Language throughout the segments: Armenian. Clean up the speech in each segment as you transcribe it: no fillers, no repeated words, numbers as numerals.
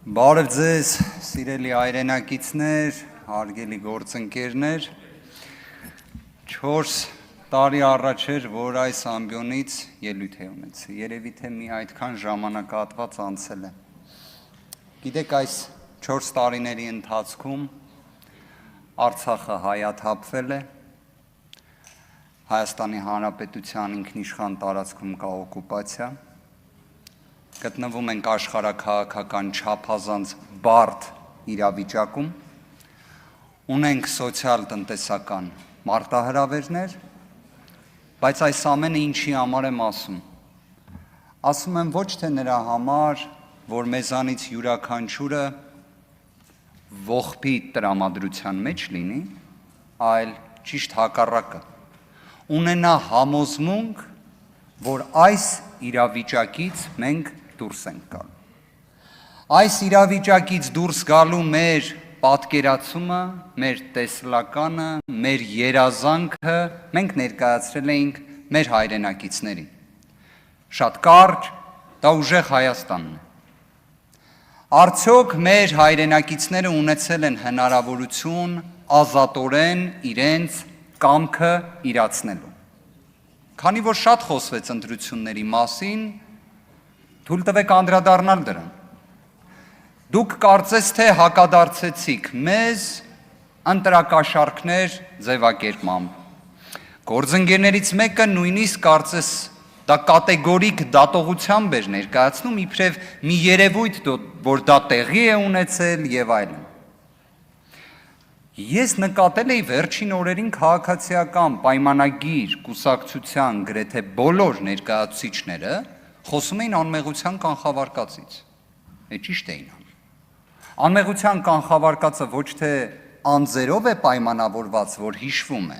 Բարև ձեզ, սիրելի հայրենակիցներ, հարգելի գործընկերներ, 4 տարի առաջ էր, որ այս ամբիոնից ելույթ է ունեցել, երևի թե մի այդքան ժամանակահատված անցել է։ Գիտեք, այս 4 տարիների ընթացքում Արցախը հայաթափվել է, Հայաստանի Հանրապետության ինքնիշխան տարածքում կա օկուպացիա, գտնվում ենք աշխարհաքաղաքական չափազանց բարդ իրավիճակում, ունենք սոցիալ-տնտեսական մարտահրավերներ, բայց այս ամենը ինչի համար եմ ասում։ Ասում եմ ոչ թե նրա համար, որ մեզանից յուրաքանչյուրը ողբի տրամադրության մեջ լինի, այլ ճիշտ հակառակը, ունենա համոզմունք, որ այս իրավիճակից մենք դուրս ենք գալու։ Այս իրավիճակից դուրս գալու մեր պատկերացումը, մեր տեսլականը, մեր երազանքը մենք ներկայացրել էինք մեր հայրենակիցներին։ Շատ կարճ, դա ուժեղ Հայաստանն է։ Արդյոք մեր հայրենակիցները ունեցել են հնարավորություն ազատորեն իրենց կամքը իրացնելու։ Քանի որ շատ խոսվեց ընտրությունների մասին, թույլ տվեք անդրադառնալ դրան։ Դուք կարծես թե հակադարձեցիք մեզ ընտրակաշառքներ ձևակերպմամբ։ Գործընկերներից մեկը նույնիսկ կարծես դա կատեգորիկ դատողությամբ էր ներկայացնում, իբրև մի երևույթ, որ դա տեղի է ունեցել եւ այլն։ Ես նկատել էի վերջին օրերին քաղաքացիական պայմանագիր կուսակցության գրեթե բոլոր ներկայացուցիչները խոսում էին անմեղության կանխավարկածից։ Ճիշտ էին անում։ Անմեղության կանխավարկածը ոչ թե անձերով է պայմանավորված, որ հիշվում է,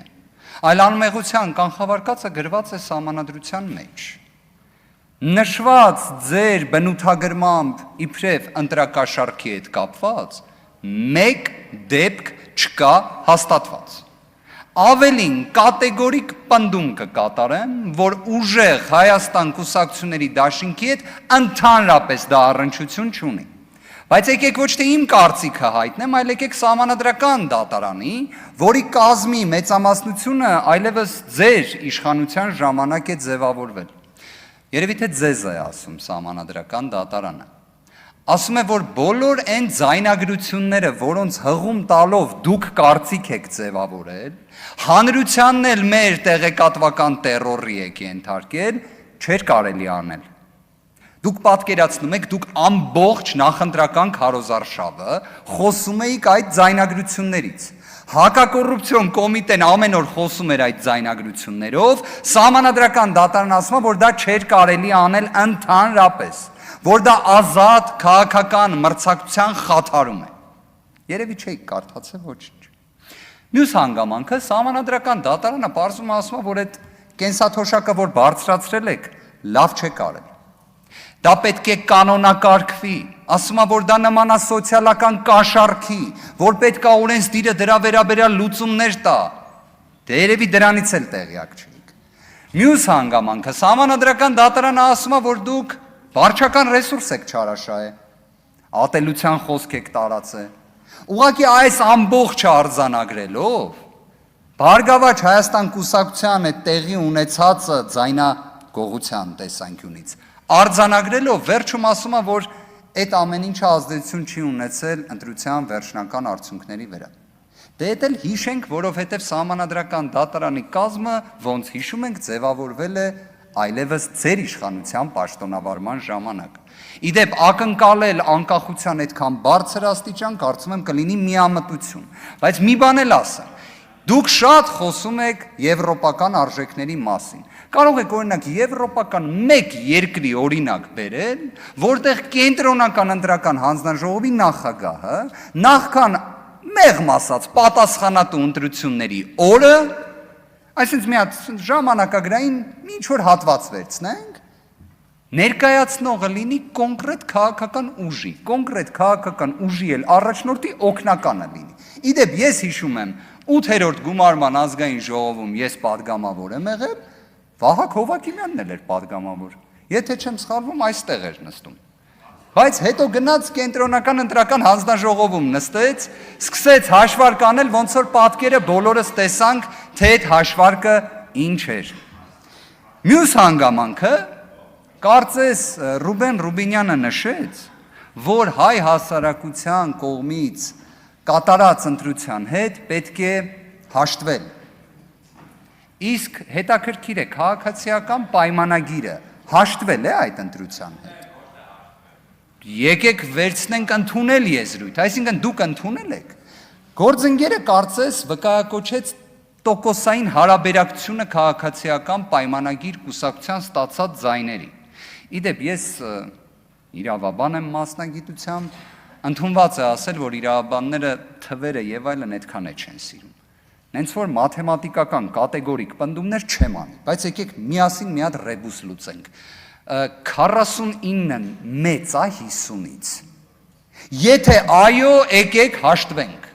այլ անմեղության կանխավարկածը գրված է սահմանադրության մեջ։ Նշված ձեր բնութագրմամբ իբրև ընտրակաշառքի հետ կապված մեկ դեպք չկա հաստատված։ Ավելին կատեգորիկ պնդում կկատարեմ, որ ուժեղ Հայաստան կուսակցությունների դաշինքի հետ ընդհանրապես դա առնչություն չունի։ Բայց եկեք ոչ թե իմ կարծիքը հայտնեմ, այլ եկեք սահմանադրական դատարանի, որի կազմի մեծամասնությունը այլևս ձեր իշխանության ժամանակ է ձևավորվել։ Երևի թե ձեզ է ասում սահմանադրական դատարանը։ Ասում է, որ բոլոր այն ձայնագրությունները, որոնց հղում տալով դուք կարծիք եք ձևավորել, հանրությանն էլ մեր տեղեկատվական տերորի եք ենթարկել, չէր կարելի անել։ Դուք պատկերացնում եք, դուք ամբողջ նախընտրական քարոզարշավը խոսում էիք այդ ձայնագրություններից։ Հակակոռուպցիոն կոմիտեն ամեն օր խոսում էր այդ ձայնագրություններով, սահմանադրական դատարանն ասում է, որ դա չէր կարելի անել ընդհանրապես, որ դա ազատ քաղաքական մրցակցության խաթարում է։ Երևի չէիք կարդացել ոչինչ։ Մյուս հանգամանքը սահմանադրական դատարանը պարզում ասում է, որ այդ կենսաթոշակը, որ բարձրացրել եք, լավ չեք արել։ Դա պետք է կանոնակարգվի, ասում է, որ դա նման է սոցիալական կաշառքի, որ պետք է օրենսդիրը դրա վերաբերյալ լուծումներ տա։ Դե երևի դրանից էլ տեղյակ չեք։ Մյուս հանգամանքը սահմանադրական դատարանը ասում է, որ դուք վարչական ռեսուրս եք չարաշահել, ատելության խոսք եք տարածել։ Ուղղակի այս ամբողջը արձանագրելով, Բարգավաճ Հայաստան կուսակցության այդ տեղի ունեցածը ձայնագողության տեսանկյունից արձանագրելով վերջում ասում է, որ այդ ամեն ինչը ազդեցություն չի ունեցել ընտրության վերջնական արդյունքների վրա։ Դե դա էլ հիշենք, որովհետև սահմանադրական դատարանի կազմը, ոնց հիշում ենք, ձևավորվել է այլևս ձեր իշխանության պաշտոնավարման ժամանակ։ Իդեպ ակնկալել անկախության այդքան բարձր աստիճան, կարծում եմ կլինի միամտություն, բայց մի բան էլ ասեմ, դուք շատ խոսում եք եվրոպական արժեքների մասին։ Կարող եք օրինակ եվրոպական մեկ երկրի օրինակ բերել, որտեղ կենտրոնական ընտրական հանձնաժողովի նախագահը նախքան մեղմ ասած պատասխանատու ընտրությունների օրը, այսինքն մի հատ ժամանակագրային ինչ-որ հատված վերցնենք, ներկայացնողը լինի կոնկրետ քաղաքական ուժի էլ առաջնորդի օգնականը լինի։ Իդեպ ես հիշում եմ 8-րդ գումարման ազգային ժողովում ես պատգամավոր եմ եղել, Վահագ Հովակիմյանն էլ էր պատգամավոր։ Եթե չեմ սխալվում, այստեղ էր նստում։ Բայց հետո գնաց կենտրոնական ընտրական հանձնաժողովում նստեց, սկսեց հաշվարկ անել, ոնց որ պատկերը բոլորս տեսանք, թե այդ հաշվարկը ինչ էր։ Մյուս հանգամանքը, կարծես Ռուբեն Ռուբինյանը նշեց, որ հայ հասարակության կողմից կատարած ընտրության հետ պետք է հաշտվել։ Իսկ հետաքրքիր է, քաղաքացիական պայմանագիրը հաշտվել է այդ ընտրության հետ։ Եկեք վերցնենք ընդունել եզրույթ, այսինքն դուք ընդունել եք։ Գործընկերը կարծես վկայակոչեց տոկոսային հարաբերակցությունը քաղաքացիական պայմանագիր կուսակցության ստացած ձայների։ Իդեպ ես իրավաբան եմ մասնագիտությամբ, ընդունված է ասել, որ իրավաբանները թվերը եւ այլն այդքան է չեն սիրում։ Նենց որ մաթեմատիկական կատեգորիկ պնդումներ չեմ անի, բայց եկեք միասին մի հատ ռեբուս լուծենք։ 49-ն մեծ է 50-ից։ Եթե այո, եկեք հաշտվենք,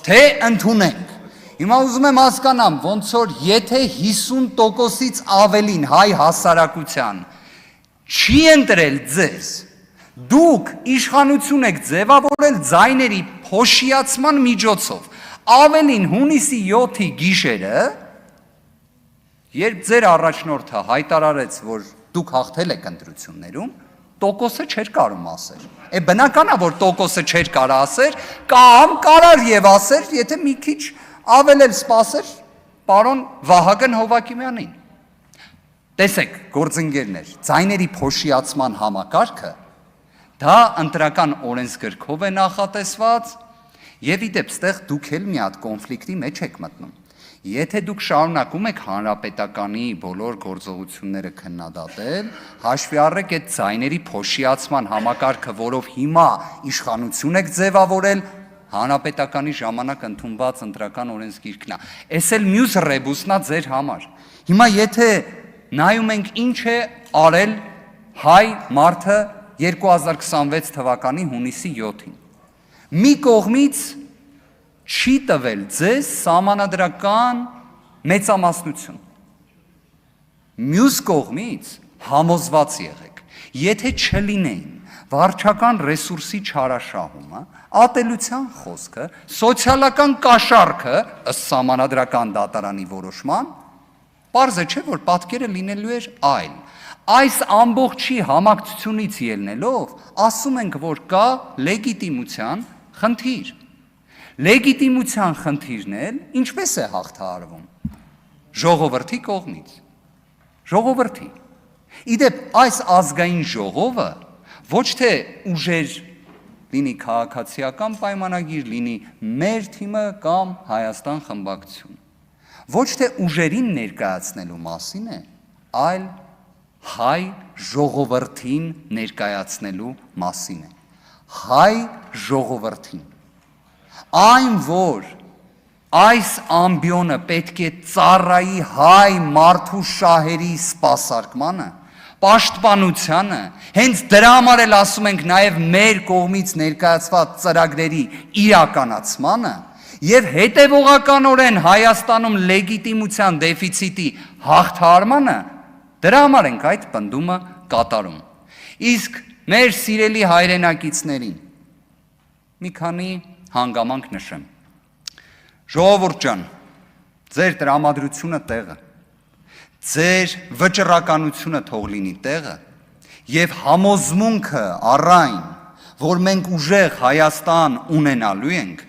թե ընդունենք։ Հիմա ուզում եմ հասկանամ, ոնց որ եթե 50%-ից ավելին հայ հասարակության չի ընտրել ձեզ, դուք իշխանություն եք ձևավորել ձայների փոշիացման միջոցով, ավելին հունիսի 7-ի գիշերը, երբ ձեր առաջնորդը հայտարարեց, որ դուք հաղթել եք ընտրություններում, տոկոսը չէր կարում ասեր։ Բնական է, որ տոկոսը չէր կարա ասեր, կամ կարար եւ ասեր, եթե մի քիչ ավել էլ սպասեր պարոն Վահագն Հովակիմյանին։ Տեսեք, գործընկերներ, ձայների փոշիացման համակարգը դա ընտրական օրենսգրքով է նախատեսված եւ իդեպ ստեղ դուք էլ մի հատ կոնֆլիկտի մեջ եք մտնում։ Եթե դուք շարունակում եք հանրապետականի բոլոր գործողությունները քննադատել, հաշվի առեք այդ ձայների փոշիացման համակարգը, որով հիմա իշխանություն եք ձևավորել, հանրապետականի ժամանակ ընդունված ընտրական օրենսգիրքն է։ Էս էլ մյուս ռեբուսնա ձեր համար։ Հիմա եթե նայում ենք ինչ է արել հայ մարդը 2026 թվականի հունիսի 7-ին։ Մի կողմից չի տվել ձեզ սահմանադրական մեծամասնություն։ Մյուս կողմից համոզված եղեք, եթե չլինեին վարչական ռեսուրսի չարաշահումը, ատելության խոսքը, սոցիալական կաշառքը ըստ սահմանադրական դատարանի որոշման, պարզ է չէ, որ պատկերը լինելու էր այլ։ Այս ամբողջի համակցությունից ելնելով, ասում ենք, որ կա լեգիտիմության խնդիր։ Լեգիտիմության խնդիրն էլ ինչպես է հաղթահարվում։ Ժողովրդի կողմից։ Ժողովրդի։ Իդեպ այս ազգային ժողովը ոչ թե ուժեր լինի քաղաքացիական պայմանագիր, լինի մեր թիմը կամ Հայաստան խմբակցություն։ Ոչ թե ուժերին ներկայացնելու մասին է, այլ հայ ժողովրդին ներկայացնելու մասին է։ Հայ ժողովրդին։ Այն, որ այս ամբիոնը պետք է ծառայի հայ մարդու շահերի սպասարկմանը, պաշտպանությանը, հենց դրա համար էլ ասում ենք նաև մեր կողմից ներկայացված ծրագրերի իրականացմանը եւ հետեւողականորեն Հայաստանում լեգիտիմության դեֆիցիտի հաղթահարմանը, դրա համար ենք այդ պնդումը կատարում։ Իսկ մեր սիրելի հայրենակիցներին մի քանի հանգամանք նշեմ։ Ժողովուրդ ջան, ձեր տրամադրությունը տեղը, ձեր վճռականությունը թող լինի տեղը եւ համոզմունքը առայն, որ մենք ուժեղ Հայաստան ունենալու ենք,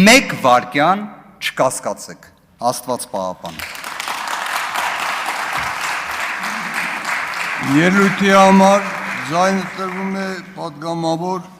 մեկ վայրկյան չկասկածեք։ Աստված պահապան։ Ելույթի համար ձայնը տրվում է պատգամավոր